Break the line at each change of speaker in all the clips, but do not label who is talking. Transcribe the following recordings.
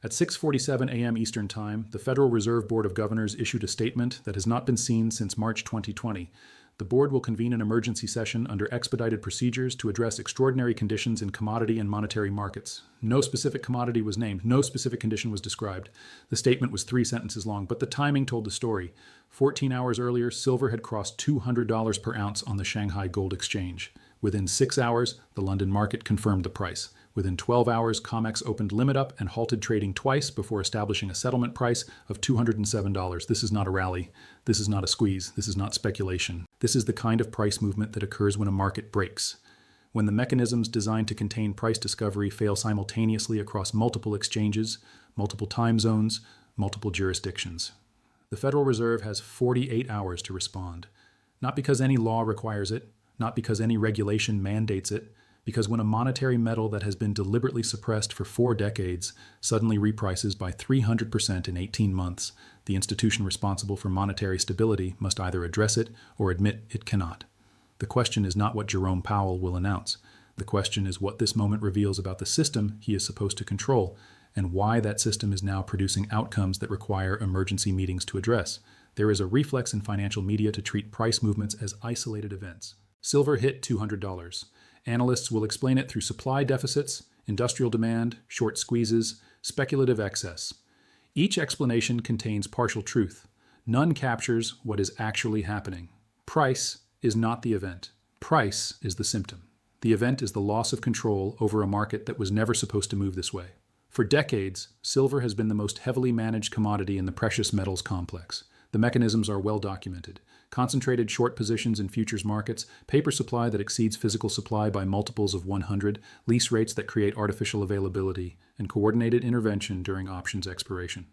At 6:47 a.m. Eastern Time, the Federal Reserve Board of Governors issued a statement that has not been seen since March 2020. The board will convene an emergency session under expedited procedures to address extraordinary conditions in commodity and monetary markets. No specific commodity was named. No specific condition was described. The statement was 3 sentences long, but the timing told the story. 14 hours earlier, silver had crossed $200 per ounce on the Shanghai Gold Exchange. Within 6 hours, the London market confirmed the price. Within 12 hours, COMEX opened limit up and halted trading twice before establishing a settlement price of $207. This is not a rally. This is not a squeeze. This is not speculation. This is the kind of price movement that occurs when a market breaks. When the mechanisms designed to contain price discovery fail simultaneously across multiple exchanges, multiple time zones, multiple jurisdictions. The Federal Reserve has 48 hours to respond. Not because any law requires it, not because any regulation mandates it, because when a monetary metal that has been deliberately suppressed for 4 decades suddenly reprices by 300% in 18 months, the institution responsible for monetary stability must either address it or admit it cannot. The question is not what Jerome Powell will announce. The question is what this moment reveals about the system he is supposed to control, and why that system is now producing outcomes that require emergency meetings to address. There is a reflex in financial media to treat price movements as isolated events. Silver hit $200. Analysts will explain it through supply deficits, industrial demand, short squeezes, speculative excess. Each explanation contains partial truth. None captures what is actually happening. Price is not the event. Price is the symptom. The event is the loss of control over a market that was never supposed to move this way. For decades, silver has been the most heavily managed commodity in the precious metals complex. The mechanisms are well documented. Concentrated short positions in futures markets, paper supply that exceeds physical supply by multiples of 100, lease rates that create artificial availability, and coordinated intervention during options expiration.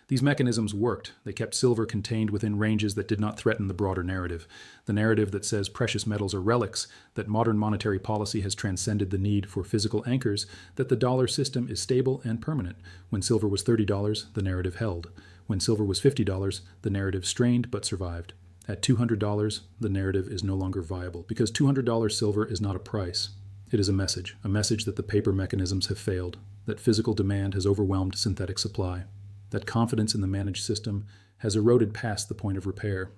These mechanisms worked. They kept silver contained within ranges that did not threaten the broader narrative. The narrative that says precious metals are relics, that modern monetary policy has transcended the need for physical anchors, that the dollar system is stable and permanent. When silver was $30, the narrative held. When silver was $50, the narrative strained but survived. At $200, the narrative is no longer viable, because $200 silver is not a price. It is a message that the paper mechanisms have failed, that physical demand has overwhelmed synthetic supply, that confidence in the managed system has eroded past the point of repair.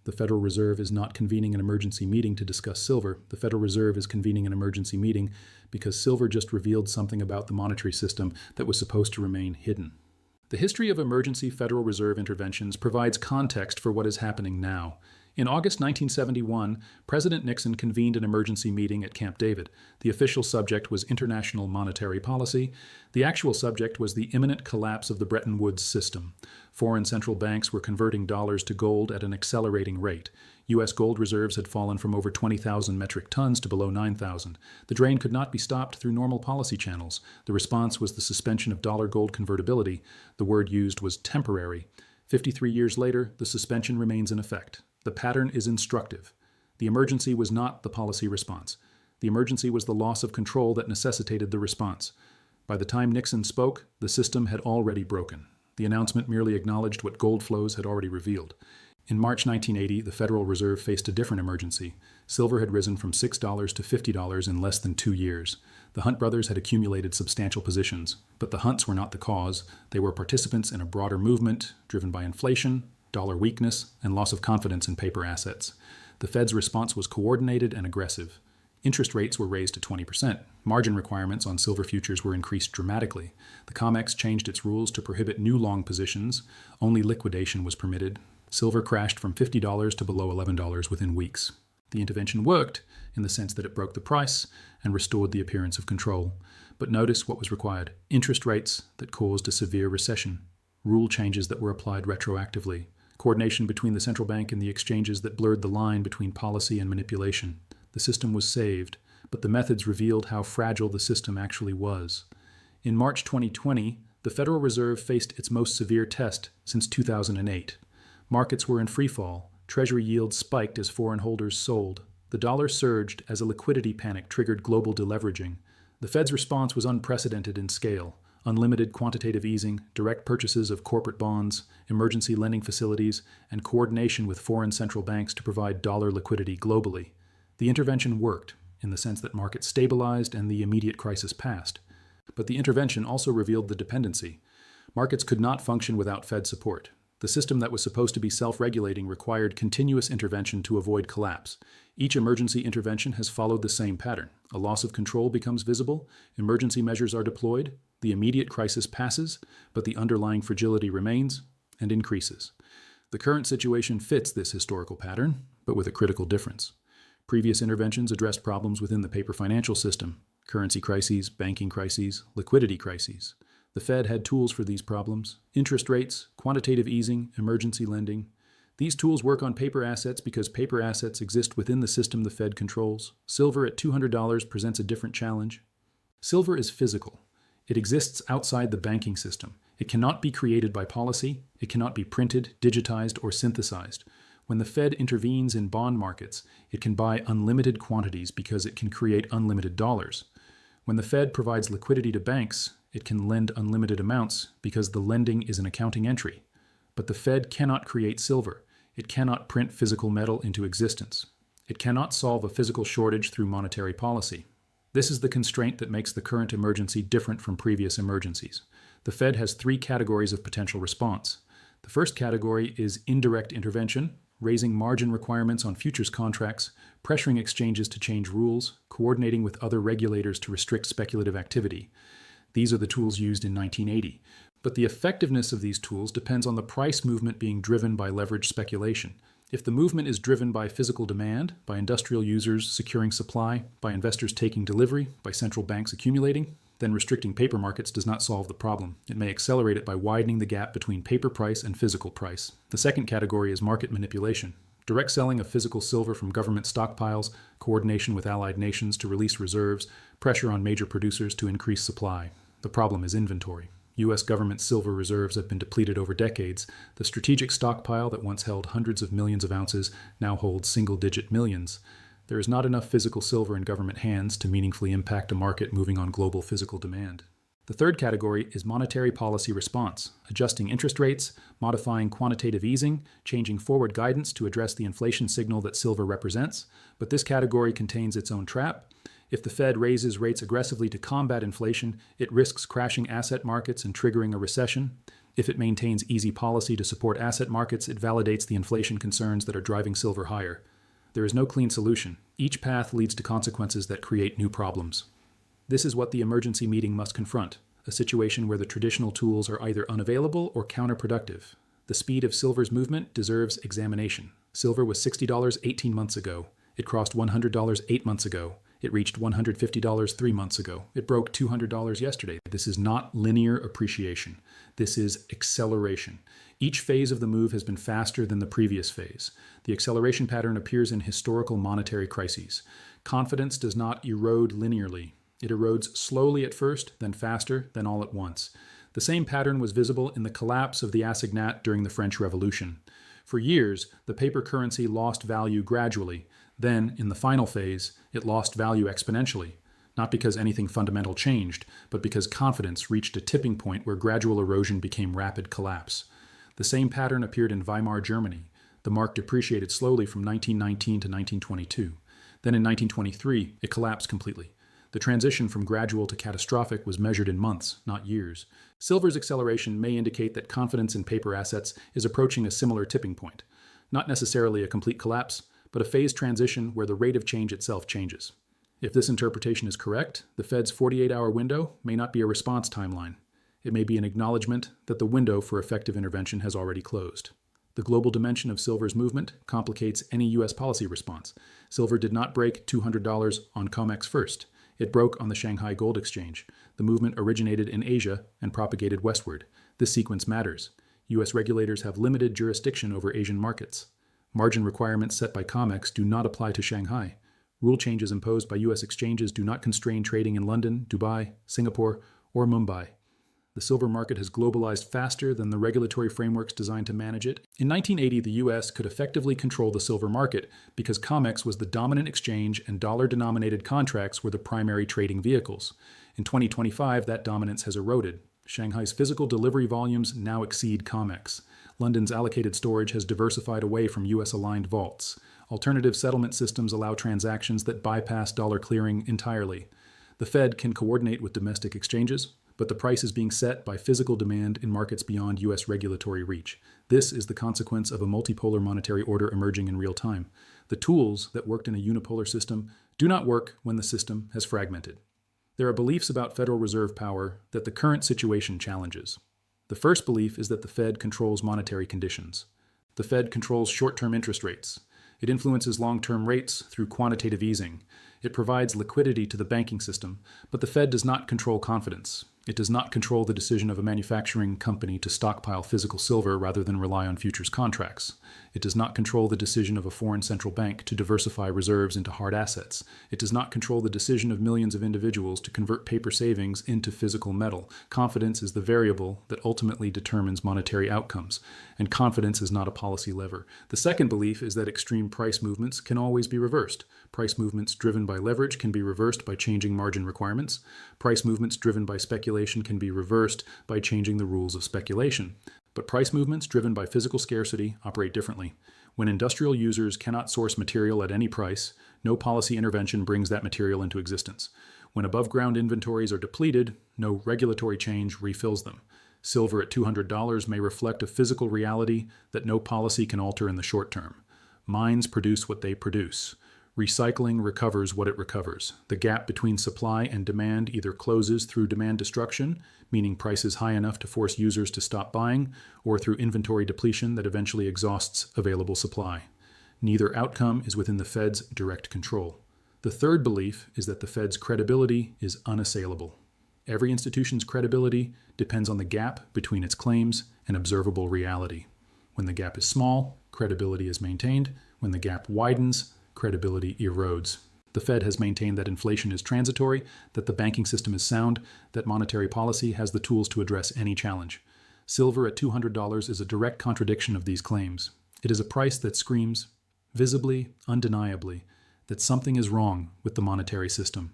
The Federal Reserve is not convening an emergency meeting to discuss silver. The Federal Reserve is convening an emergency meeting because silver just revealed something about the monetary system that was supposed to remain hidden. The history of emergency Federal Reserve interventions provides context for what is happening now. In August 1971, President Nixon convened an emergency meeting at Camp David. The official subject was international monetary policy. The actual subject was the imminent collapse of the Bretton Woods system. Foreign central banks were converting dollars to gold at an accelerating rate. U.S. gold reserves had fallen from over 20,000 metric tons to below 9,000. The drain could not be stopped through normal policy channels. The response was the suspension of dollar-gold convertibility. The word used was temporary. 53 years later, the suspension remains in effect. The pattern is instructive. The emergency was not the policy response. The emergency was the loss of control that necessitated the response. By the time Nixon spoke, the system had already broken. The announcement merely acknowledged what gold flows had already revealed. In March 1980, the Federal Reserve faced a different emergency. Silver had risen from $6 to $50 in less than 2 years. The Hunt brothers had accumulated substantial positions, but the Hunts were not the cause. They were participants in a broader movement driven by inflation, dollar weakness, and loss of confidence in paper assets. The Fed's response was coordinated and aggressive. Interest rates were raised to 20%. Margin requirements on silver futures were increased dramatically. The COMEX changed its rules to prohibit new long positions. Only liquidation was permitted. Silver crashed from $50 to below $11 within weeks. The intervention worked in the sense that it broke the price and restored the appearance of control. But notice what was required: interest rates that caused a severe recession, rule changes that were applied retroactively, coordination between the central bank and the exchanges that blurred the line between policy and manipulation. The system was saved, but the methods revealed how fragile the system actually was. In March 2020, the Federal Reserve faced its most severe test since 2008. Markets were in freefall. Treasury yields spiked as foreign holders sold. The dollar surged as a liquidity panic triggered global deleveraging. The Fed's response was unprecedented in scale. Unlimited quantitative easing, direct purchases of corporate bonds, emergency lending facilities, and coordination with foreign central banks to provide dollar liquidity globally. The intervention worked, in the sense that markets stabilized and the immediate crisis passed. But the intervention also revealed the dependency. Markets could not function without Fed support. The system that was supposed to be self-regulating required continuous intervention to avoid collapse. Each emergency intervention has followed the same pattern. A loss of control becomes visible, emergency measures are deployed, the immediate crisis passes, but the underlying fragility remains and increases. The current situation fits this historical pattern, but with a critical difference. Previous interventions addressed problems within the paper financial system: currency crises, banking crises, liquidity crises. The Fed had tools for these problems: interest rates, quantitative easing, emergency lending. These tools work on paper assets because paper assets exist within the system the Fed controls. Silver at $200 presents a different challenge. Silver is physical. It exists outside the banking system. It cannot be created by policy. It cannot be printed, digitized, or synthesized. When the Fed intervenes in bond markets, it can buy unlimited quantities because it can create unlimited dollars. When the Fed provides liquidity to banks, it can lend unlimited amounts because the lending is an accounting entry. But the Fed cannot create silver. It cannot print physical metal into existence. It cannot solve a physical shortage through monetary policy. This is the constraint that makes the current emergency different from previous emergencies. The Fed has three categories of potential response. The first category is indirect intervention, raising margin requirements on futures contracts, pressuring exchanges to change rules, coordinating with other regulators to restrict speculative activity. These are the tools used in 1980. But the effectiveness of these tools depends on the price movement being driven by leveraged speculation. If the movement is driven by physical demand, by industrial users securing supply, by investors taking delivery, by central banks accumulating, then restricting paper markets does not solve the problem. It may accelerate it by widening the gap between paper price and physical price. The second category is market manipulation. Direct selling of physical silver from government stockpiles, coordination with allied nations to release reserves, pressure on major producers to increase supply. The problem is inventory. U.S. government silver reserves have been depleted over decades. The strategic stockpile that once held hundreds of millions of ounces now holds single-digit millions. There is not enough physical silver in government hands to meaningfully impact a market moving on global physical demand. The third category is monetary policy response, adjusting interest rates, modifying quantitative easing, changing forward guidance to address the inflation signal that silver represents. But this category contains its own trap. If the Fed raises rates aggressively to combat inflation, it risks crashing asset markets and triggering a recession. If it maintains easy policy to support asset markets, it validates the inflation concerns that are driving silver higher. There is no clean solution. Each path leads to consequences that create new problems. This is what the emergency meeting must confront, a situation where the traditional tools are either unavailable or counterproductive. The speed of silver's movement deserves examination. Silver was $60 18 months ago. It crossed $100 8 months ago. It reached $150 3 months ago. It broke $200 yesterday. This is not linear appreciation. This is acceleration. Each phase of the move has been faster than the previous phase. The acceleration pattern appears in historical monetary crises. Confidence does not erode linearly. It erodes slowly at first, then faster, then all at once. The same pattern was visible in the collapse of the assignat during the French Revolution. For years, the paper currency lost value gradually. Then, in the final phase, it lost value exponentially, not because anything fundamental changed, but because confidence reached a tipping point where gradual erosion became rapid collapse. The same pattern appeared in Weimar Germany. The mark depreciated slowly from 1919 to 1922. Then in 1923, it collapsed completely. The transition from gradual to catastrophic was measured in months, not years. Silver's acceleration may indicate that confidence in paper assets is approaching a similar tipping point. Not necessarily a complete collapse, but a phased transition where the rate of change itself changes. If this interpretation is correct, the Fed's 48-hour window may not be a response timeline. It may be an acknowledgement that the window for effective intervention has already closed. The global dimension of silver's movement complicates any U.S. policy response. Silver did not break $200 on COMEX first. It broke on the Shanghai Gold Exchange. The movement originated in Asia and propagated westward. This sequence matters. U.S. regulators have limited jurisdiction over Asian markets. Margin requirements set by COMEX do not apply to Shanghai. Rule changes imposed by U.S. exchanges do not constrain trading in London, Dubai, Singapore, or Mumbai. The silver market has globalized faster than the regulatory frameworks designed to manage it. In 1980, the U.S. could effectively control the silver market because COMEX was the dominant exchange and dollar-denominated contracts were the primary trading vehicles. In 2025, that dominance has eroded. Shanghai's physical delivery volumes now exceed COMEX. London's allocated storage has diversified away from U.S.-aligned vaults. Alternative settlement systems allow transactions that bypass dollar clearing entirely. The Fed can coordinate with domestic exchanges, but the price is being set by physical demand in markets beyond U.S. regulatory reach. This is the consequence of a multipolar monetary order emerging in real time. The tools that worked in a unipolar system do not work when the system has fragmented. There are beliefs about Federal Reserve power that the current situation challenges. The first belief is that the Fed controls monetary conditions. The Fed controls short-term interest rates. It influences long-term rates through quantitative easing. It provides liquidity to the banking system, but the Fed does not control confidence. It does not control the decision of a manufacturing company to stockpile physical silver rather than rely on futures contracts. It does not control the decision of a foreign central bank to diversify reserves into hard assets. It does not control the decision of millions of individuals to convert paper savings into physical metal. Confidence is the variable that ultimately determines monetary outcomes, and confidence is not a policy lever. The second belief is that extreme price movements can always be reversed. Price movements driven by leverage can be reversed by changing margin requirements. Price movements driven by speculation can be reversed by changing the rules of speculation. But price movements driven by physical scarcity operate differently. When industrial users cannot source material at any price, no policy intervention brings that material into existence. When above-ground inventories are depleted, no regulatory change refills them. Silver at $200 may reflect a physical reality that no policy can alter in the short term. Mines produce what they produce. Recycling recovers what it recovers. The gap between supply and demand either closes through demand destruction, meaning prices high enough to force users to stop buying, or through inventory depletion that eventually exhausts available supply. Neither outcome is within the Fed's direct control. The third belief is that the Fed's credibility is unassailable. Every institution's credibility depends on the gap between its claims and observable reality. When the gap is small, credibility is maintained. When the gap widens, credibility erodes. The Fed has maintained that inflation is transitory, that the banking system is sound, that monetary policy has the tools to address any challenge. Silver at $200 is a direct contradiction of these claims. It is a price that screams, visibly, undeniably, that something is wrong with the monetary system.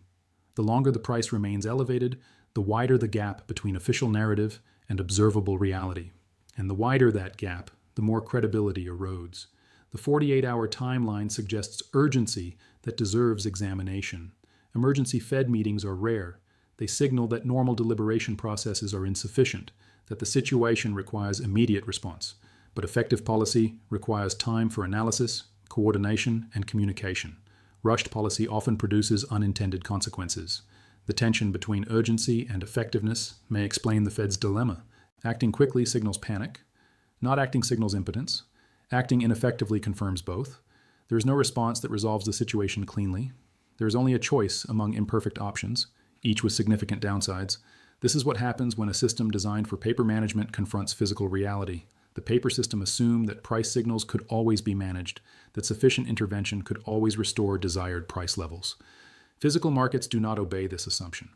The longer the price remains elevated, the wider the gap between official narrative and observable reality. And the wider that gap, the more credibility erodes. The 48-hour timeline suggests urgency that deserves examination. Emergency Fed meetings are rare. They signal that normal deliberation processes are insufficient, that the situation requires immediate response. But effective policy requires time for analysis, coordination, and communication. Rushed policy often produces unintended consequences. The tension between urgency and effectiveness may explain the Fed's dilemma. Acting quickly signals panic. Not acting signals impotence. Acting ineffectively confirms both. There is no response that resolves the situation cleanly. There is only a choice among imperfect options, each with significant downsides. This is what happens when a system designed for paper management confronts physical reality. The paper system assumed that price signals could always be managed, that sufficient intervention could always restore desired price levels. Physical markets do not obey this assumption.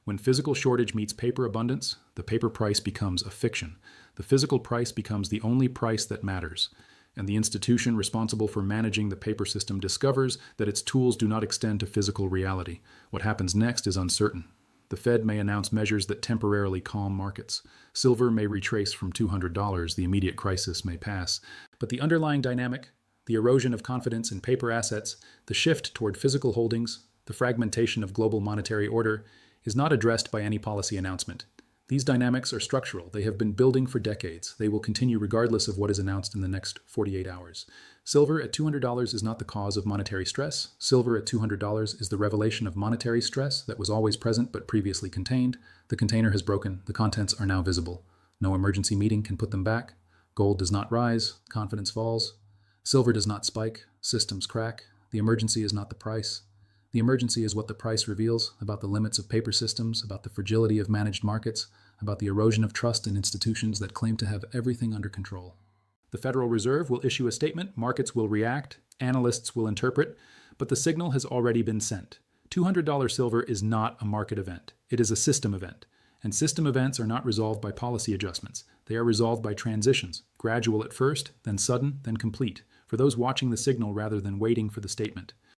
When physical shortage meets paper abundance, the paper price becomes a fiction. The physical price becomes the only price that matters. And the institution responsible for managing the paper system discovers that its tools do not extend to physical reality. What happens next is uncertain. The Fed may announce measures that temporarily calm markets. Silver may retrace from $200, the immediate crisis may pass. But the underlying dynamic, the erosion of confidence in paper assets, the shift toward physical holdings, the fragmentation of global monetary order, is not addressed by any policy announcement. These dynamics are structural. They have been building for decades. They will continue regardless of what is announced in the next 48 hours. Silver at $200 is not the cause of monetary stress. Silver at $200 is the revelation of monetary stress that was always present but previously contained. The container has broken. The contents are now visible. No emergency meeting can put them back. Gold does not rise. Confidence falls. Silver does not spike. Systems crack. The emergency is not the price. The emergency is what the price reveals about the limits of paper systems, about the fragility of managed markets, about the erosion of trust in institutions that claim to have everything under control. The Federal Reserve will issue a statement, markets will react, analysts will interpret, but the signal has already been sent. $200 silver is not a market event. It is a system event. And system events are not resolved by policy adjustments. They are resolved by transitions, gradual at first, then sudden, then complete, for those watching the signal rather than waiting for the statement.